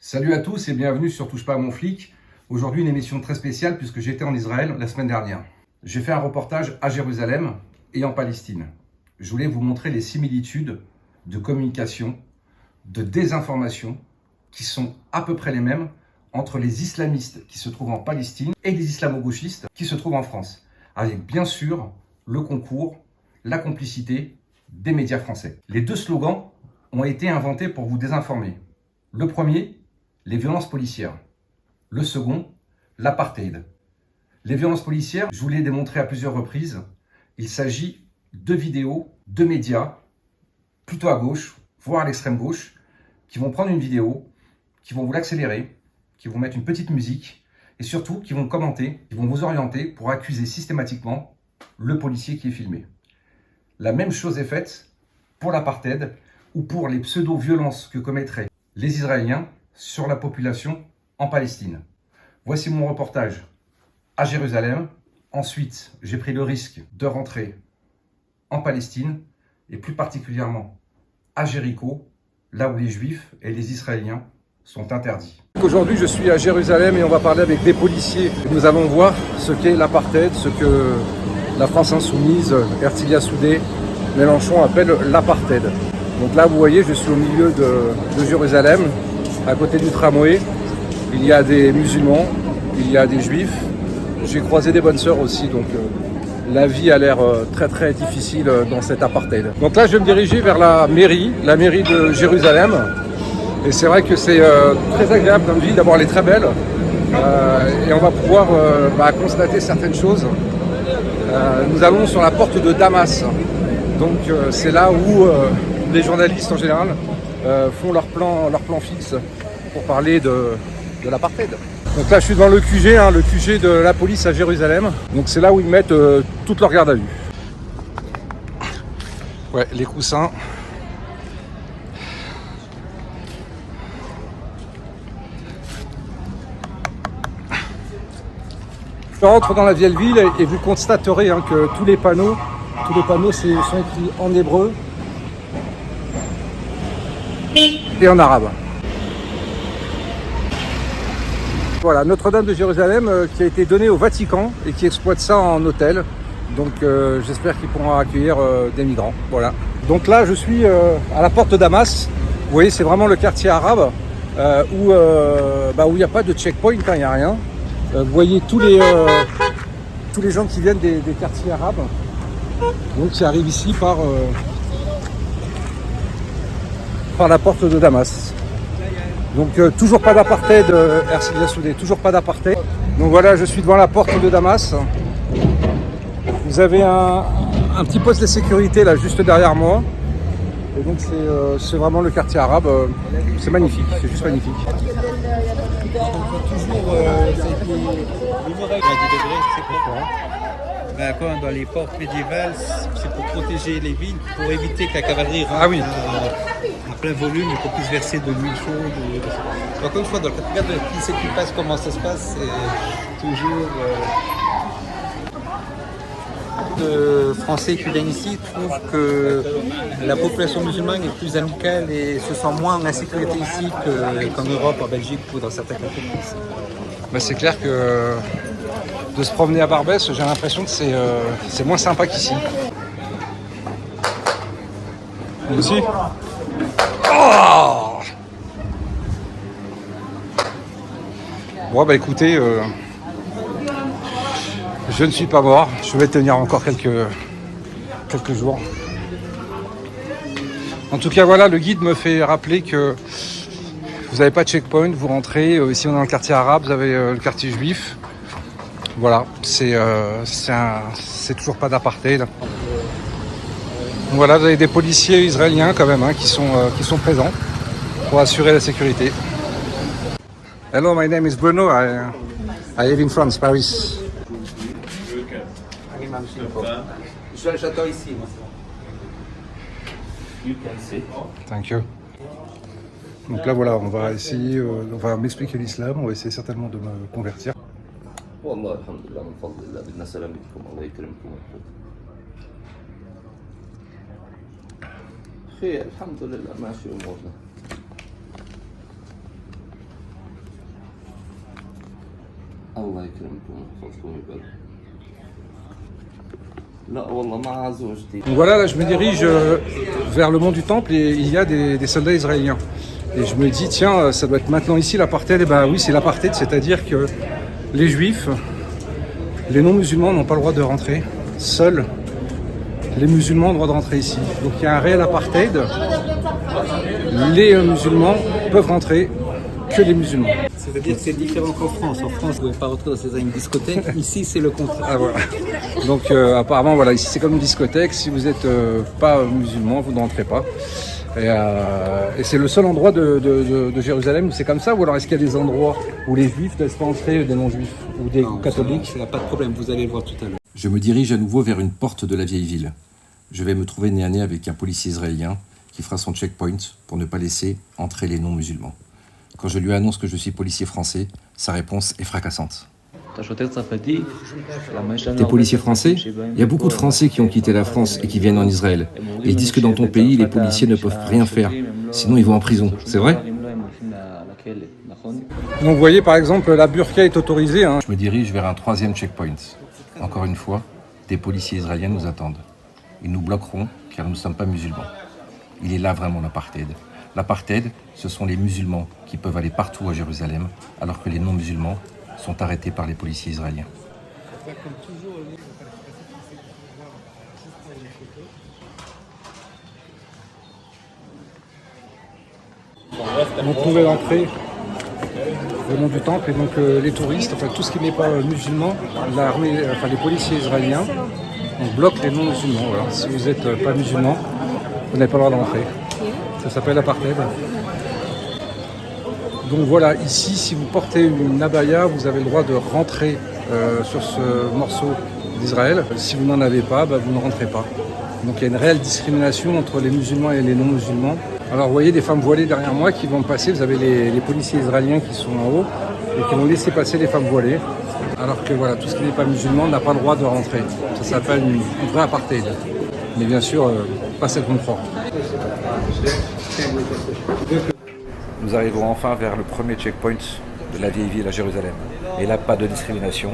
Salut à tous et bienvenue sur Touche pas à mon flic. Aujourd'hui une émission très spéciale puisque j'étais en Israël la semaine dernière. J'ai fait un reportage à Jérusalem et en Palestine. Je voulais vous montrer les similitudes de communication, de désinformation qui sont à peu près les mêmes entre les islamistes qui se trouvent en Palestine et les islamo-gauchistes qui se trouvent en France. Avec bien sûr le concours, la complicité des médias français. Les deux slogans ont été inventés pour vous désinformer. Le premier, les violences policières. Le second, l'apartheid. Les violences policières, je vous l'ai démontré à plusieurs reprises, il s'agit de vidéos, de médias, plutôt à gauche, voire à l'extrême gauche, qui vont prendre une vidéo, qui vont vous l'accélérer, qui vont mettre une petite musique, et surtout qui vont commenter, qui vont vous orienter pour accuser systématiquement le policier qui est filmé. La même chose est faite pour l'apartheid ou pour les pseudo-violences que commettraient les Israéliens sur la population en Palestine. Voici mon reportage à Jérusalem. Ensuite, j'ai pris le risque de rentrer en Palestine et plus particulièrement à Jéricho, là où les Juifs et les Israéliens sont interdits. Aujourd'hui, je suis à Jérusalem et on va parler avec des policiers. Nous allons voir ce qu'est l'apartheid, ce que la France insoumise, Ertilia Soudé, Mélenchon appelle l'apartheid. Donc là, vous voyez, je suis au milieu de Jérusalem, à côté du tramway. Il y a des musulmans, il y a des juifs. J'ai croisé des bonnes sœurs aussi, donc la vie a l'air très très difficile dans cet apartheid. Donc là, je vais me diriger vers la mairie de Jérusalem. Et c'est vrai que c'est très agréable comme ville, d'abord elle est très belle. Et on va pouvoir constater certaines choses. Nous allons sur la porte de Damas. Donc c'est là où les journalistes en général font leur plan fixe pour parler de l'apartheid. Donc là je suis devant le QG, le QG de la police à Jérusalem. Donc c'est là où ils mettent toute leur garde à vue. Ouais, les coussins. Je rentre dans la vieille ville et vous constaterez que tous les panneaux sont écrits en hébreu et en arabe. Voilà, Notre-Dame de Jérusalem qui a été donnée au Vatican et qui exploite ça en hôtel. Donc j'espère qu'ils pourront accueillir des migrants. Voilà. Donc là je suis à la porte de Damas. Vous voyez, c'est vraiment le quartier arabe où il n'y a pas de checkpoint, il n'y a rien. Vous voyez tous les gens qui viennent des quartiers arabes, donc qui arrivent ici par la porte de Damas. Donc toujours pas d'apartheid, Ercilia Soudé, toujours pas d'apartheid. Donc voilà, je suis devant la porte de Damas. Vous avez un petit poste de sécurité là juste derrière moi. Et donc c'est vraiment le quartier arabe. C'est magnifique, c'est juste magnifique. Dans les portes médiévales, c'est pour protéger les villes, pour éviter que la cavalerie rentre en plein volume et qu'on puisse verser de l'huile chaude. Encore une fois, dans le cas de qui c'est qui passe, comment ça se passe, c'est toujours... de Français qui viennent ici trouvent que la population musulmane est plus amicale et se sent moins en insécurité ici qu'en Europe, en Belgique ou dans certains pays. C'est clair que de se promener à Barbès, j'ai l'impression que c'est moins sympa qu'ici. Vous aussi ? Oh ! Bon écoutez, je ne suis pas mort, je vais tenir encore quelques jours. En tout cas voilà, le guide me fait rappeler que vous n'avez pas de checkpoint, vous rentrez, ici on est dans le quartier arabe, vous avez le quartier juif. Voilà, c'est toujours pas d'apartheid. Voilà, vous avez des policiers israéliens quand même qui sont présents pour assurer la sécurité. Hello, my name is Bruno. I live in France, Paris. J'attends ici, moi. Thank you. Donc là voilà, on va essayer, on va m'expliquer l'islam, on va essayer certainement de me convertir. والله الحمد لله من فضل الله بدنا سلامتكم الله يكرمكم خير الحمد لله ماشي امورنا الله يكرمكم ويحفظكم ويبارك. لا والله مع زوجتي. Donc voilà, là je me dirige vers le mont du Temple et il y a des soldats israéliens. Et je me dis, tiens, ça doit être maintenant ici l'apartheid. Et ben oui, c'est l'apartheid, c'est-à-dire que les juifs, les non-musulmans n'ont pas le droit de rentrer. Seuls les musulmans ont le droit de rentrer ici. Donc il y a un réel apartheid. Les musulmans peuvent rentrer, que les musulmans. C'est-à-dire que c'est différent qu'en France. En France, vous ne pouvez pas rentrer dans une discothèque. Ici, c'est le contraire. Ah, voilà. Donc apparemment, voilà, ici c'est comme une discothèque. Si vous n'êtes pas musulman, vous ne rentrez pas. Et c'est le seul endroit de Jérusalem où c'est comme ça, ou alors est-ce qu'il y a des endroits où les juifs ne laissent pas entrer des non-juifs ou des catholiques? Il n'y a pas de problème, vous allez le voir tout à l'heure. Je me dirige à nouveau vers une porte de la vieille ville. Je vais me trouver nez à nez avec un policier israélien qui fera son checkpoint pour ne pas laisser entrer les non-musulmans. Quand je lui annonce que je suis policier français, sa réponse est fracassante. T'es policier français? Il y a beaucoup de Français qui ont quitté la France et qui viennent en Israël. Et ils disent que dans ton pays, les policiers ne peuvent rien faire. Sinon, ils vont en prison. C'est vrai? Donc vous voyez par exemple, la burqa est autorisée. Hein. Je me dirige vers un troisième checkpoint. Encore une fois, des policiers israéliens nous attendent. Ils nous bloqueront car nous ne sommes pas musulmans. Il est là vraiment l'apartheid. L'apartheid, ce sont les musulmans qui peuvent aller partout à Jérusalem, alors que les non-musulmans sont arrêtés par les policiers israéliens. Donc nouvelle entrée au nom du temple et donc les touristes, enfin tout ce qui n'est pas musulman, l'armée, enfin les policiers israéliens, on bloque les non-musulmans. Voilà. Si vous n'êtes pas musulman, vous n'avez pas le droit d'entrer. Ça s'appelle l'apartheid. Donc voilà, ici, si vous portez une abaya, vous avez le droit de rentrer sur ce morceau d'Israël. Si vous n'en avez pas, vous ne rentrez pas. Donc il y a une réelle discrimination entre les musulmans et les non-musulmans. Alors vous voyez des femmes voilées derrière moi qui vont passer, vous avez les policiers israéliens qui sont en haut et qui vont laisser passer les femmes voilées. Alors que voilà, tout ce qui n'est pas musulman n'a pas le droit de rentrer. Ça s'appelle une vraie apartheid. Mais bien sûr, pas celle qu'on croit. Nous arrivons enfin vers le premier checkpoint de la vieille ville à Jérusalem. Et là, pas de discrimination.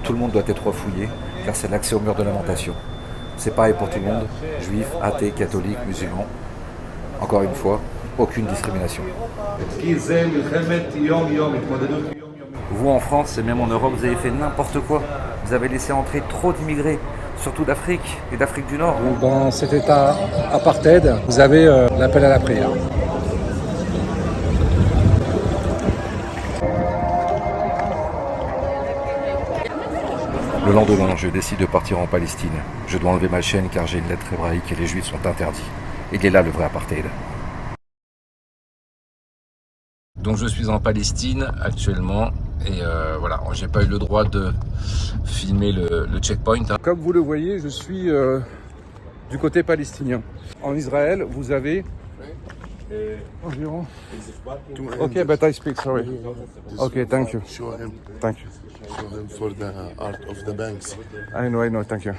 Tout le monde doit être refouillé, car c'est l'accès au mur de lamentation. C'est pareil pour tout le monde, juifs, athées, catholiques, musulmans. Encore une fois, aucune discrimination. Vous en France et même en Europe, vous avez fait n'importe quoi. Vous avez laissé entrer trop d'immigrés, surtout d'Afrique et d'Afrique du Nord. Donc dans cet état apartheid, vous avez l'appel à la prière. Le lendemain, je décide de partir en Palestine. Je dois enlever ma chaîne car j'ai une lettre hébraïque et les juifs sont interdits. Il est là le vrai apartheid. Donc je suis en Palestine actuellement et voilà, j'ai pas eu le droit de filmer le checkpoint. Comme vous le voyez, je suis du côté palestinien. En Israël, vous avez environ... Ok, but I speak, sorry. Ok, thank you. Thank you. Show him for the art of the banks. I know, thank you.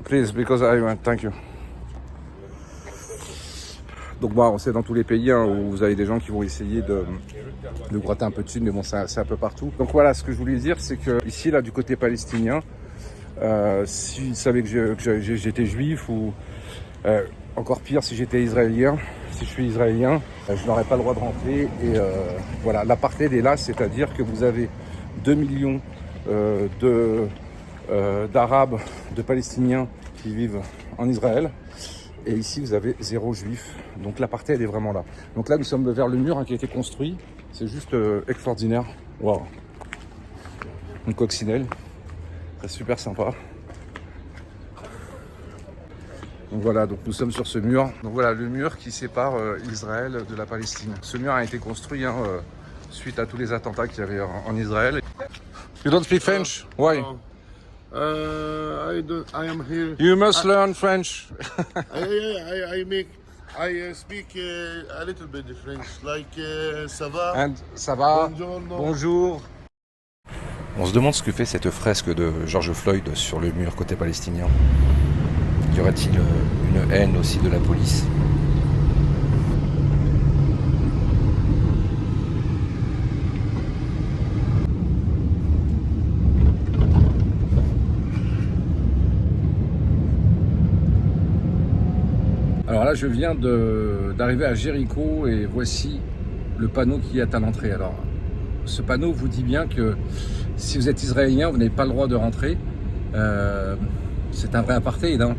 Please, because I want, thank you. Donc bon, c'est dans tous les pays où vous avez des gens qui vont essayer de gratter un peu dessus, mais bon, c'est un peu partout. Donc voilà, ce que je voulais dire, c'est que ici, là, du côté palestinien, s'ils savaient que j'étais juif ou encore pire, si j'étais israélien, si je suis israélien, je n'aurais pas le droit de rentrer. Et voilà, l'apartheid est là, c'est-à-dire que vous avez 2 millions d'Arabes, de Palestiniens qui vivent en Israël. Et ici, vous avez 0 juif. Donc l'apartheid est vraiment là. Donc là, nous sommes vers le mur qui a été construit. C'est juste extraordinaire. Waouh. Une coccinelle. C'est super sympa. Donc voilà, donc nous sommes sur ce mur. Donc voilà, le mur qui sépare Israël de la Palestine. Ce mur a été construit suite à tous les attentats qu'il y avait en Israël. You don't speak French? Why? I am here. You must learn French. I speak a little bit of French, like ça va. And ça va? Buongiorno. Bonjour. On se demande ce que fait cette fresque de George Floyd sur le mur côté palestinien. Y aurait-il une haine aussi de la police? Alors là, je viens d'arriver à Jéricho et voici le panneau qui est à l'entrée. Alors, ce panneau vous dit bien que si vous êtes israélien, vous n'avez pas le droit de rentrer. C'est un vrai apartheid, hein.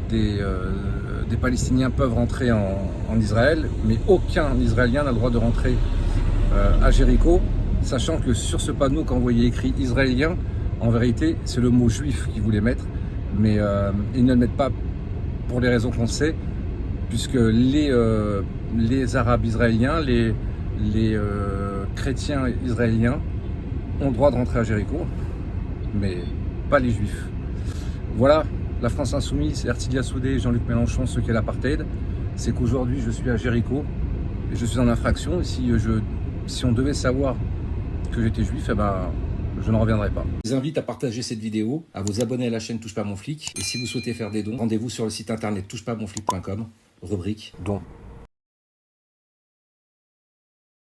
Des Palestiniens peuvent rentrer en Israël, mais aucun Israélien n'a le droit de rentrer à Jéricho, sachant que sur ce panneau, quand vous voyez écrit Israélien, en vérité, c'est le mot juif qu'ils voulaient mettre, mais ils ne le mettent pas pour les raisons qu'on sait, puisque les Arabes israéliens, les chrétiens israéliens ont le droit de rentrer à Jéricho, mais pas les juifs. Voilà, la France Insoumise, Ertilia Soudé, Jean-Luc Mélenchon, ce qu'est l'apartheid, c'est qu'aujourd'hui je suis à Jéricho et je suis en infraction. Et si on devait savoir que j'étais juif, eh ben, je n'en reviendrai pas. Je vous invite à partager cette vidéo, à vous abonner à la chaîne Touche pas mon flic. Et si vous souhaitez faire des dons, rendez-vous sur le site internet touchepamonflic.com, rubrique dons.